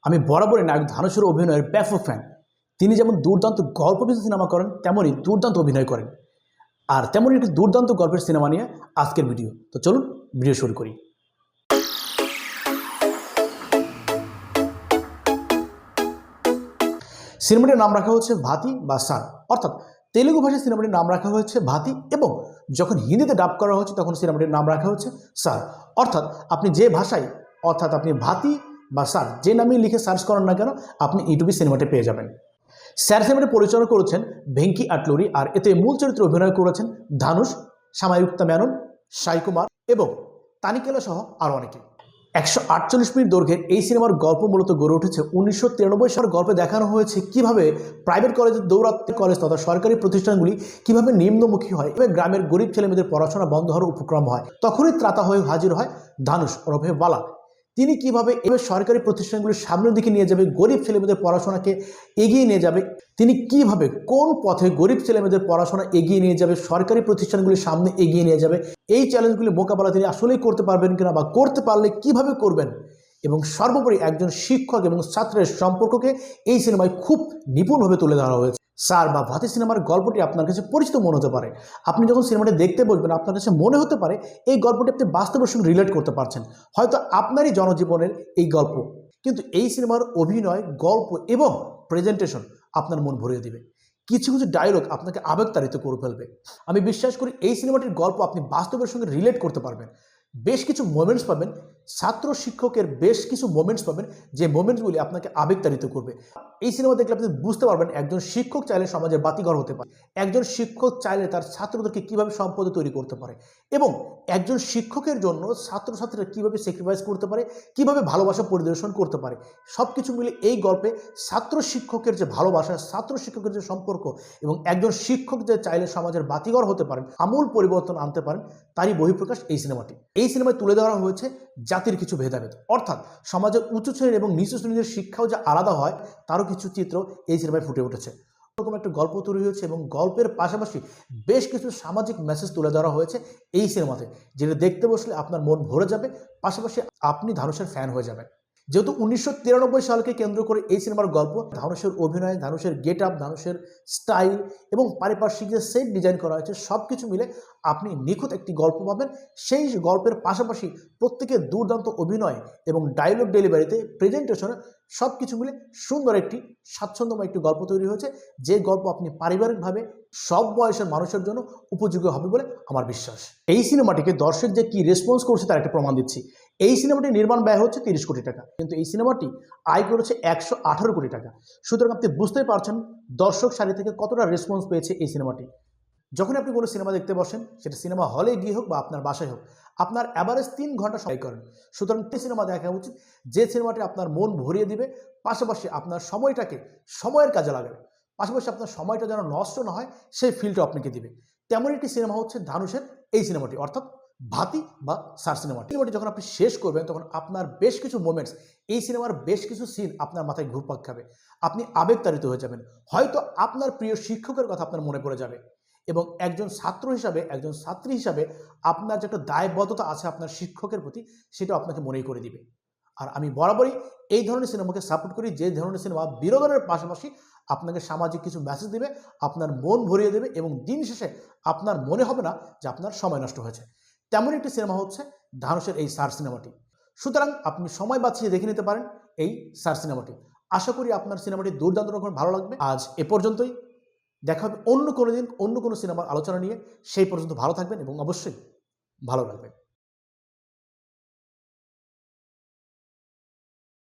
আমি বরাবরই নায়ক ধানুশের অভিনয়ের ব্যাপক ফ্যান। তিনি যেমন দুর্দান্ত গল্পভিত্তিক সিনেমা করেন, তেমনই দুর্দান্ত অভিনয় করেন। আর তেমনই একটি দুর্দান্ত গল্পের সিনেমা নিয়ে আজকের ভিডিও। তো চলুন ভিডিও শুরু করি। সিনেমাটির নাম রাখা হচ্ছে ভাতি বা সার, অর্থাৎ তেলুগু ভাষায় সিনেমাটির নাম রাখা হয়েছে ভাতি, এবং যখন হিন্দিতে ডাব করা হচ্ছে তখন সিনেমাটির নাম রাখা হচ্ছে সার। অর্থাৎ আপনি যে ভাষায়, অর্থাৎ আপনি ভাতি বা সার যে নামেই লিখে সার্চ করেন না কেন, আপনি ইউটিউবে সিনেমাটি পেয়ে যাবেন। স্যার সিনেমাটি পরিচালনা করেছেন ভেঙ্কি আটলুরি, আর এতে মূল চরিত্রে অভিনয় করেছেন ধানুষ, সামায়ুক্তা মেনন, সাই কুমার এবং তানিকেলা সহ আরও অনেকে। 148 মিনিট দৈর্ঘ্যের এই সিনেমার গল্প মূলত গড়ে উঠেছে 1993 সালের গল্পে। দেখানো হয়েছে কিভাবে প্রাইভেট কলেজের দৌরাত্ম্য কলেজ তথা সরকারি প্রতিষ্ঠানগুলি কিভাবে নিম্নমুখী হয় এবং গ্রামের গরিব ছেলেমেয়েদের পড়াশোনা বন্ধ হওয়ার উপক্রম হয়। তখনই ত্রাতা হয়ে হাজির হয় ধানুষ ওরফে বালা। তিনি কিভাবে এবার সরকারি প্রতিষ্ঠানগুলির সামনের দিকে নিয়ে যাবে, গরিব ছেলেমেয়েদের পড়াশোনাকে এগিয়ে নিয়ে যাবে, তিনি কিভাবে কোন পথে গরিব ছেলেমেয়েদের পড়াশোনা এগিয়ে নিয়ে যাবে, সরকারি প্রতিষ্ঠানগুলির সামনে এগিয়ে নিয়ে যাবে, এই চ্যালেঞ্জগুলি মোকাবেলা তিনি আসলেই করতে পারবেন কিনা, বা করতে পারলে কিভাবে করবেন, এবং সর্বোপরি একজন শিক্ষক এবং ছাত্রের সম্পর্ককে এই সিনেমায় খুব নিপুণভাবে তুলে ধরা হয়েছে। সার বা ভাতি সিনেমার গল্পটি আপনার কাছে পরিচিত মনে হতে পারে। আপনি যখন সিনেমাটি দেখতে বসবেন আপনার কাছে মনে হতে পারে এই গল্পটি আপনি বাস্তবের সঙ্গে রিলেট করতে পারছেন, হয়তো আপনারই জনজীবনের এই গল্প। কিন্তু এই সিনেমার অভিনয়, গল্প এবং প্রেজেন্টেশন আপনার মন ভরিয়ে দিবে। কিছু কিছু ডায়লগ আপনাকে আবেগতাড়িত করে ফেলবে। আমি বিশ্বাস করি এই সিনেমাটির গল্প আপনি বাস্তবের সঙ্গে রিলেট করতে পারবেন। বেশ কিছু মোমেন্টস পাবেন, ছাত্র শিক্ষকের বেশ কিছু মোমেন্টস পাবেন, যে মোমেন্টসগুলি আপনাকে আবেগতাড়িত করবে। এই সিনেমা দেখলে আপনি বুঝতে পারবেন একজন শিক্ষক চাইলে সমাজের বাতিঘর হতে পারে, একজন শিক্ষক চাইলে তার ছাত্রদেরকে কীভাবে সম্পদ তৈরি করতে পারে, এবং একজন শিক্ষকের জন্য ছাত্রছাত্রীরা কীভাবে স্যাক্রিফাইস করতে পারে, কীভাবে ভালোবাসা পরিদর্শন করতে পারে। সব কিছু মিলে এই গল্পে ছাত্র শিক্ষকের যে ভালোবাসা, ছাত্র শিক্ষকের যে সম্পর্ক, এবং একজন শিক্ষক যে চাইলে সমাজের বাতিঘর হতে পারেন, আমূল পরিবর্তন আনতে পারেন, তারই বহিঃপ্রকাশ এই সিনেমাটি। এই সিনেমায় তুলে ধরা হয়েছে জাতির কিছু ভেদাভেদ, অর্থাৎ সমাজের উচ্চ শ্রেণীর এবং নিচু শ্রেণীর শিক্ষাও যে আলাদা হয় তারও কিছু চিত্র এই সিনেমায় ফুটে উঠেছে। এরকম একটা গল্প তৈরি হয়েছে এবং গল্পের পাশাপাশি বেশ কিছু সামাজিক মেসেজ তুলে ধরা হয়েছে এই সিনেমাতে, যেটা দেখতে বসলে আপনার মন ভরে যাবে, পাশাপাশি আপনি ধানুষের ফ্যান হয়ে যাবেন। যেহেতু 1993 সালকে কেন্দ্র করে এই সিনেমার গল্প, ধানুষের অভিনয়, ধানুষের গেট আপ, ধানুষের স্টাইল এবং পারিপার্শ্বিক যে সেট ডিজাইন করা হয়েছে, সব কিছু মিলে আপনি নিখুঁত একটি গল্প পাবেন। সেই গল্পের পাশাপাশি প্রত্যেকের দুর্দান্ত অভিনয় এবং ডায়লগ ডেলিভারিতে, প্রেজেন্টেশনে সব কিছু মিলে সুন্দর একটি স্বাচ্ছন্দ্যময় একটি গল্প তৈরি হয়েছে, যে গল্প আপনি পারিবারিকভাবে সব বয়সের মানুষের জন্য উপযোগী হবে বলে আমার বিশ্বাস। এই সিনেমাটিকে দর্শক যে কি রেসপন্স করছে তার একটা প্রমাণ দিচ্ছি। এই সিনেমাটির নির্মাণ ব্যয় হচ্ছে 30 কোটি টাকা, কিন্তু এই সিনেমাটি আয় করেছে 118 কোটি টাকা। সুতরাং আপনি বুঝতেই পারছেন দর্শক সারি থেকে কতটা রেসপন্স পেয়েছে এই সিনেমাটি। যখন আপনি কোনো সিনেমা দেখতে বসেন, সেটা সিনেমা হলে গিয়ে হোক বা আপনার বাসায় হোক, আপনার অ্যাভারেজ 3 ঘন্টা সময় করেন। সুতরাং এই সিনেমা দেখা উচিত যে সিনেমাটি আপনার মন ভরিয়ে দিবে, পাশাপাশি আপনার সময়টাকে সময়ের কাজে লাগাবে, পাশাপাশি আপনার সময়টা যেন নষ্ট না হয় সেই ফিলটা আপনাকে দিবে। তেমন একটি সিনেমা হচ্ছে ধানুষের এই সিনেমাটি, অর্থাৎ ভাতি বা সার সিনেমাটি। যখন আপনি শেষ করবেন তখন আপনার বেশ কিছু মোমেন্টস, এই সিনেমার বেশ কিছু সিন আপনার মাথায় ঘুরপাক খাবে, আপনি আবেগতাড়িত হয়ে যাবেন। হয়তো আপনার প্রিয় শিক্ষকের কথা আপনার মনে পড়ে যাবে, এবং একজন ছাত্র হিসাবে, একজন ছাত্রী হিসাবে আপনার যে একটা দায়বদ্ধতা আছে আপনার শিক্ষকের প্রতি, সেটা আপনাকে মনেই করে দিবে। আর আমি বরাবরই এই ধরনের সিনেমাকে সাপোর্ট করি, যে ধরনের সিনেমা বিনোদনের পাশাপাশি আপনাকে সামাজিক কিছু মেসেজ দিবে, আপনার মন ভরিয়ে দেবে, এবং দিন শেষে আপনার মনে হবে না যে আপনার সময় নষ্ট হয়েছে। তেমন একটি সিনেমা হচ্ছে ধানুষের এই সার সিনেমাটি। সুতরাং আপনি সময় বাঁচিয়ে দেখে নিতে পারেন এই সার সিনেমাটি। আশা করি আপনার সিনেমাটি দুর্দান্ত রকম ভালো লাগবে। আজ এ পর্যন্তই, দেখা হবে অন্য কোনো দিন অন্য কোনো সিনেমার আলোচনা নিয়ে। সেই পর্যন্ত ভালো থাকবেন এবং অবশ্যই ভালো রাখবেন।